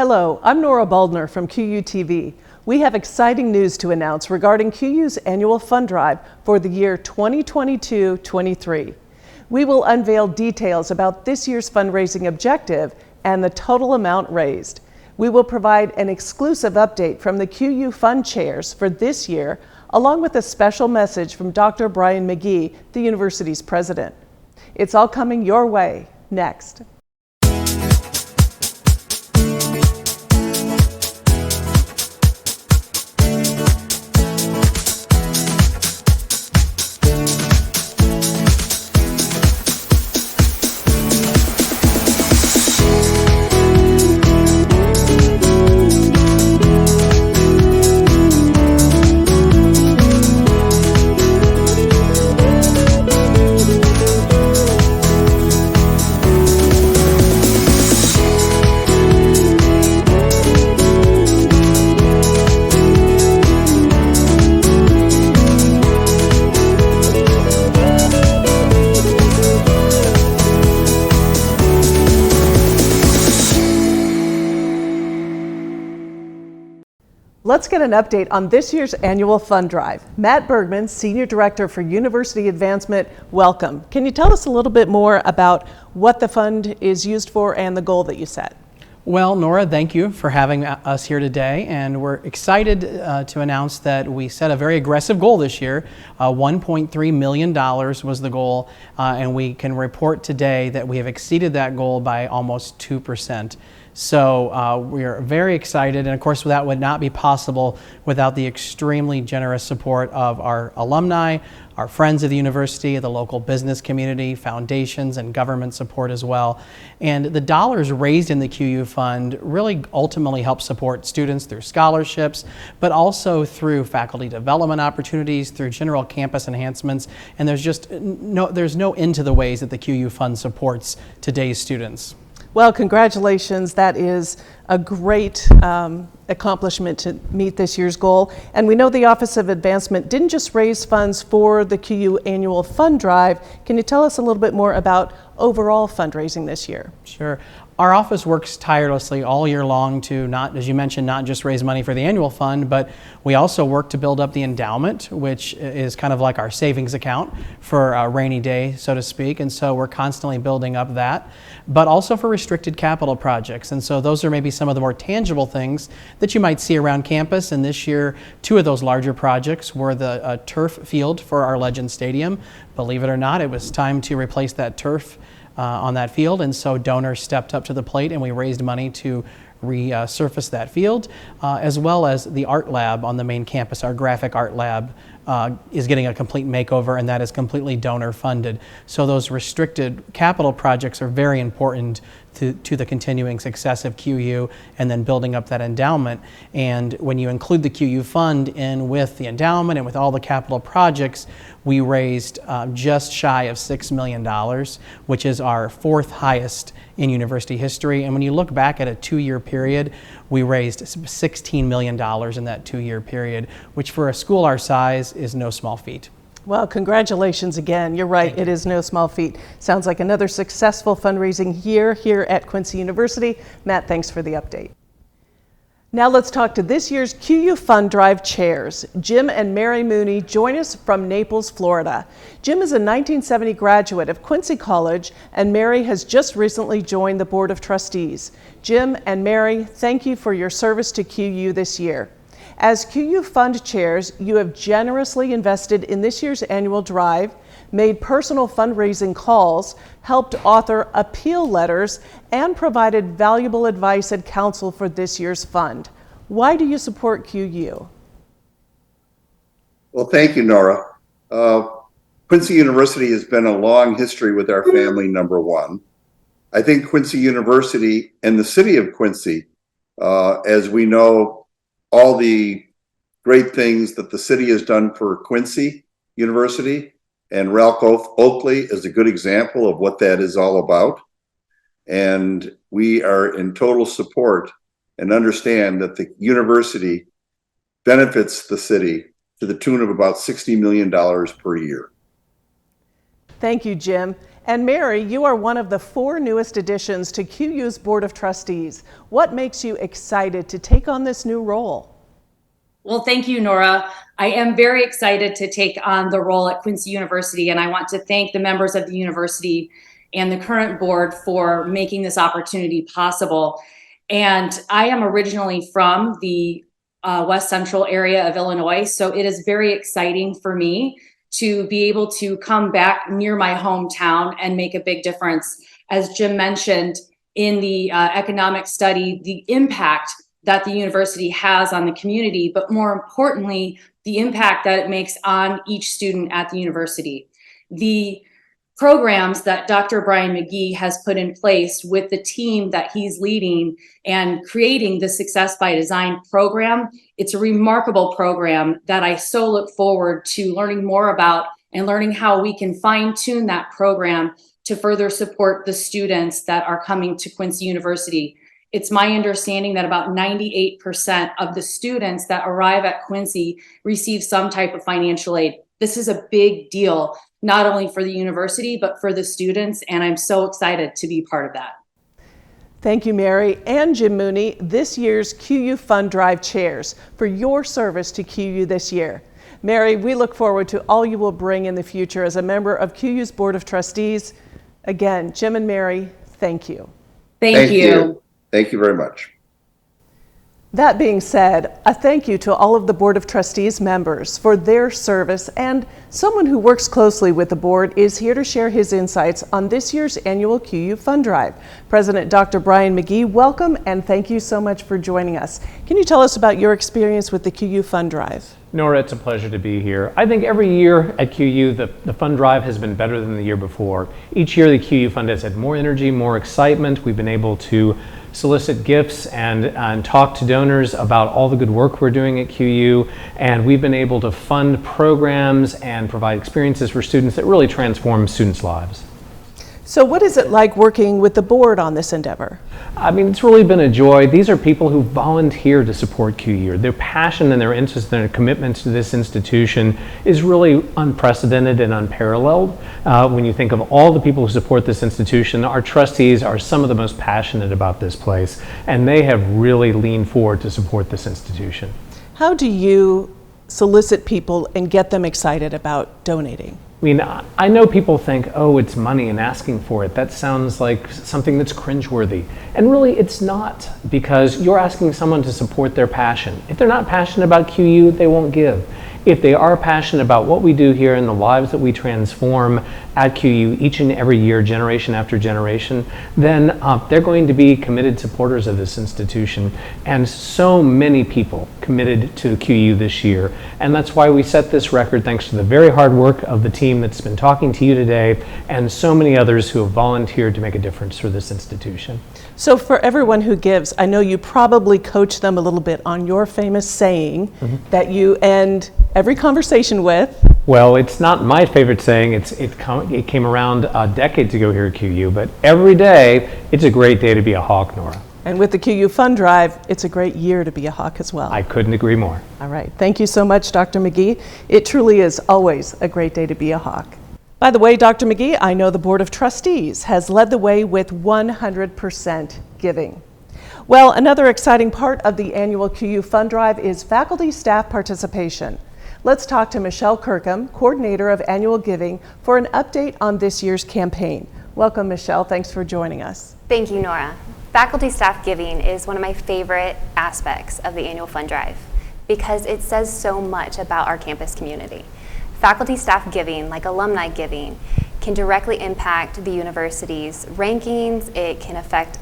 Hello, I'm Nora Baldner from QU TV. We have exciting news to announce regarding QU's annual fund drive for the year 2022-23. We will unveil details about this year's fundraising objective and the total amount raised. We will provide an exclusive update from the QU Fund chairs for this year, along with a special message from Dr. Brian McGee, the university's president. It's all coming your way next. Let's get an update on this year's annual fund drive. Matt Bergman, Senior Director for University Advancement, welcome. Can you tell us a little bit more about what the fund is used for and the goal that you set? Well, Nora, thank you for having us here today, and we're excited to announce that we set a very aggressive goal this year. $1.3 million was the goal, and we can report today that we have exceeded that goal by almost 2%. So we are very excited, and of course that would not be possible without the extremely generous support of our alumni, our friends of the university, the local business community, foundations, and government support as well. And the dollars raised in the QU Fund really ultimately help support students through scholarships, but also through faculty development opportunities, through general campus enhancements, and there's no end to the ways that the QU Fund supports today's students. Well, congratulations. That is a great accomplishment to meet this year's goal. And we know the Office of Advancement didn't just raise funds for the QU annual fund drive. Can you tell us a little bit more about overall fundraising this year? Sure. Our office works tirelessly all year long to not, as you mentioned, not just raise money for the annual fund, but we also work to build up the endowment, which is kind of like our savings account for a rainy day, so to speak. And so we're constantly building up that, but also for restricted capital projects. And so those are maybe some of the more tangible things that you might see around campus. And this year, two of those larger projects were the turf field for our Legend Stadium. Believe it or not, it was time to replace that turf on that field, and so donors stepped up to the plate and we raised money to resurface that field, as well as the art lab on the main campus. Our graphic art lab is getting a complete makeover, and that is completely donor funded. So those restricted capital projects are very important to the continuing success of QU and then building up that endowment. And when you include the QU Fund in with the endowment and with all the capital projects, we raised just shy of $6 million, which is our fourth highest in university history. And when you look back at a 2-year period, we raised $16 million in that 2-year period, which for a school our size is no small feat. Well, congratulations again. You're right, it is no small feat. Sounds like another successful fundraising year here at Quincy University. Matt, thanks for the update. Now let's talk to this year's QU Fund Drive chairs. Jim and Mary Mooney join us from Naples, Florida. Jim is a 1970 graduate of Quincy College, and Mary has just recently joined the Board of Trustees. Jim and Mary, thank you for your service to QU this year. As QU Fund chairs, you have generously invested in this year's annual drive, made personal fundraising calls, helped author appeal letters, and provided valuable advice and counsel for this year's fund. Why do you support QU? Well, thank you, Nora. Quincy University has been a long history with our family, number one. I think Quincy University and the city of Quincy, as we know, all the great things that the city has done for Quincy University, and Ralph Oakley is a good example of what that is all about. And we are in total support and understand that the university benefits the city to the tune of about $60 million per year. Thank you, Jim. And Mary, you are one of the 4 newest additions to QU's Board of Trustees. What makes you excited to take on this new role? Well, thank you, Nora. I am very excited to take on the role at Quincy University, and I want to thank the members of the university and the current board for making this opportunity possible. And I am originally from the West Central area of Illinois, so it is very exciting for me to be able to come back near my hometown and make a big difference. As Jim mentioned in the economic study, the impact that the university has on the community, but more importantly, the impact that it makes on each student at the university. The programs that Dr. Brian McGee has put in place with the team that he's leading and creating the Success by Design program, it's a remarkable program that I so look forward to learning more about and learning how we can fine-tune that program to further support the students that are coming to Quincy University. It's my understanding that about 98% of the students that arrive at Quincy receive some type of financial aid. This is a big deal, not only for the university, but for the students, and I'm so excited to be part of that. Thank you, Mary and Jim Mooney, this year's QU Fund Drive chairs, for your service to QU this year. Mary, we look forward to all you will bring in the future as a member of QU's Board of Trustees. Again, Jim and Mary, thank you. Thank you. Thank you very much. That being said, a thank you to all of the Board of Trustees members for their service, and someone who works closely with the board is here to share his insights on this year's annual QU Fund Drive. President Dr. Brian McGee, welcome and thank you so much for joining us. Can you tell us about your experience with the QU Fund Drive? Nora, it's a pleasure to be here. I think every year at QU, the fund drive has been better than the year before. Each year the QU Fund has had more energy, more excitement. We've been able to solicit gifts and talk to donors about all the good work we're doing at QU, and we've been able to fund programs and provide experiences for students that really transform students' lives. So what is it like working with the board on this endeavor? I mean, it's really been a joy. These are people who volunteer to support QU. Their passion and their interest and their commitment to this institution is really unprecedented and unparalleled. When you think of all the people who support this institution, our trustees are some of the most passionate about this place, and they have really leaned forward to support this institution. How do you solicit people and get them excited about donating? I mean, I know people think, oh, it's money and asking for it. That sounds like something that's cringeworthy. And really, it's not, because you're asking someone to support their passion. If they're not passionate about QU, they won't give. If they are passionate about what we do here and the lives that we transform at QU each and every year, generation after generation, then they're going to be committed supporters of this institution. And so many people committed to QU this year. And that's why we set this record, thanks to the very hard work of the team that's been talking to you today and so many others who have volunteered to make a difference for this institution. So for everyone who gives, I know you probably coach them a little bit on your famous saying that you end every conversation with. Well, it's not my favorite saying. It came around decades ago here at QU, but every day, it's a great day to be a Hawk, Nora. And with the QU Fund Drive, it's a great year to be a Hawk as well. I couldn't agree more. All right. Thank you so much, Dr. McGee. It truly is always a great day to be a Hawk. By the way, Dr. McGee, I know the Board of Trustees has led the way with 100% giving. Well, another exciting part of the annual QU Fund Drive is faculty staff participation. Let's talk to Michelle Kirkham, Coordinator of Annual Giving, for an update on this year's campaign. Welcome, Michelle. Thanks for joining us. Thank you, Nora. Faculty staff giving is one of my favorite aspects of the annual fund drive because it says so much about our campus community. Faculty staff giving, like alumni giving, can directly impact the university's rankings. It can affect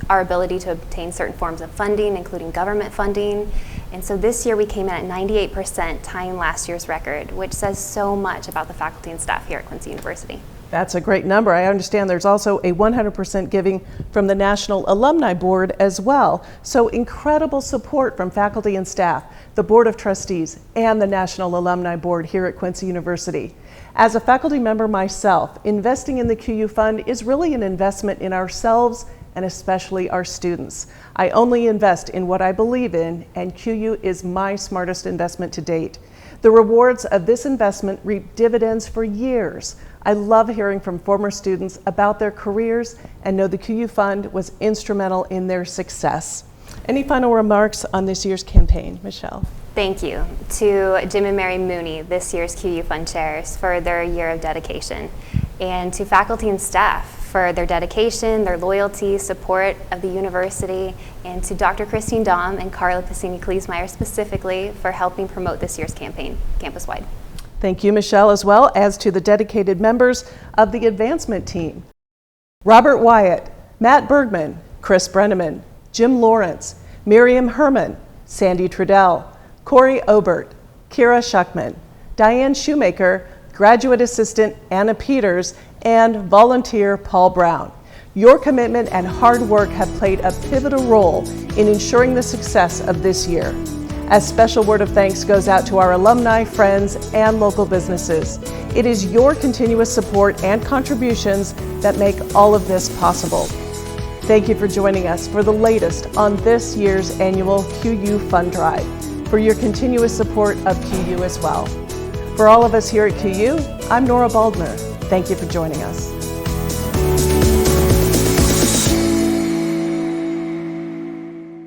our ability to obtain certain forms of funding, including government funding. And so this year we came in at 98%, tying last year's record, which says so much about the faculty and staff here at Quincy University. That's a great number. I understand there's also a 100% giving from the National Alumni Board as well. So incredible support from faculty and staff, the Board of Trustees, and the National Alumni Board here at Quincy University. As a faculty member myself, investing in the QU Fund is really an investment in ourselves and especially our students. I only invest in what I believe in, and QU is my smartest investment to date. The rewards of this investment reap dividends for years. I love hearing from former students about their careers and know the QU Fund was instrumental in their success. Any final remarks on this year's campaign, Michelle? Thank you to Jim and Mary Mooney, this year's QU Fund chairs, for their year of dedication, and to faculty and staff for their dedication, their loyalty, support of the university, and to Dr. Christine Dahm and Carla Piscini-Kliesmeyer specifically for helping promote this year's campaign campus-wide. Thank you, Michelle, as well as to the dedicated members of the advancement team. Robert Wyatt, Matt Bergman, Chris Brenneman, Jim Lawrence, Miriam Herman, Sandy Trudell, Corey Obert, Kira Schuckman, Diane Shoemaker, graduate assistant Anna Peters, and volunteer Paul Brown. Your commitment and hard work have played a pivotal role in ensuring the success of this year. A special word of thanks goes out to our alumni, friends, and local businesses. It is your continuous support and contributions that make all of this possible. Thank you for joining us for the latest on this year's annual QU Fund Drive, for your continuous support of QU as well. For all of us here at QU, I'm Nora Baldner. Thank you for joining us.